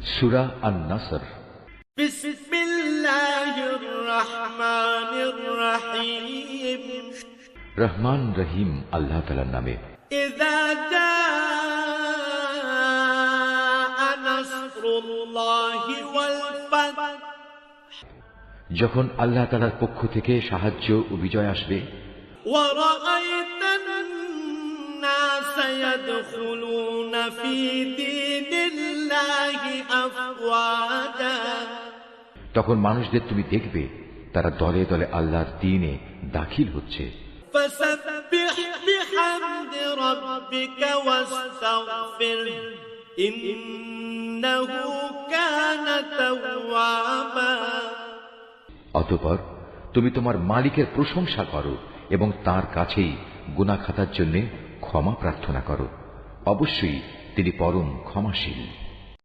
সূরা আন-নাসর। বিসমিল্লাহির রহমানির রহিম। রহমান রহিম আল্লাহ তাআলার নামে। ইযা জাআ নাসরুল্লাহি ওয়াল ফাত, যখন আল্লাহ তাআলার পক্ষ থেকে সাহায্য ও বিজয় আসবে। ওয়া রাআইতান নাসা ইয়াদখুলুনা ফি দীনিল্লাহি আফওয়াজা, তখন মানুষদের তুমি দেখবে তারা দলে দলে আল্লাহর দ্বীনে দাখিল হচ্ছে। ফাসাব্বিহ বিহামদি রাব্বিকা ওয়াস্তাগফির ইন্নাহু কানা তাওয়াবা। অতঃপর তুমি তোমার মালিকের প্রশংসা করো এবং তার কাছেই গুনাহ খাতার জন্য ক্ষমা প্রার্থনা করো। অবশ্যই তিনি পরম ক্ষমাশীল।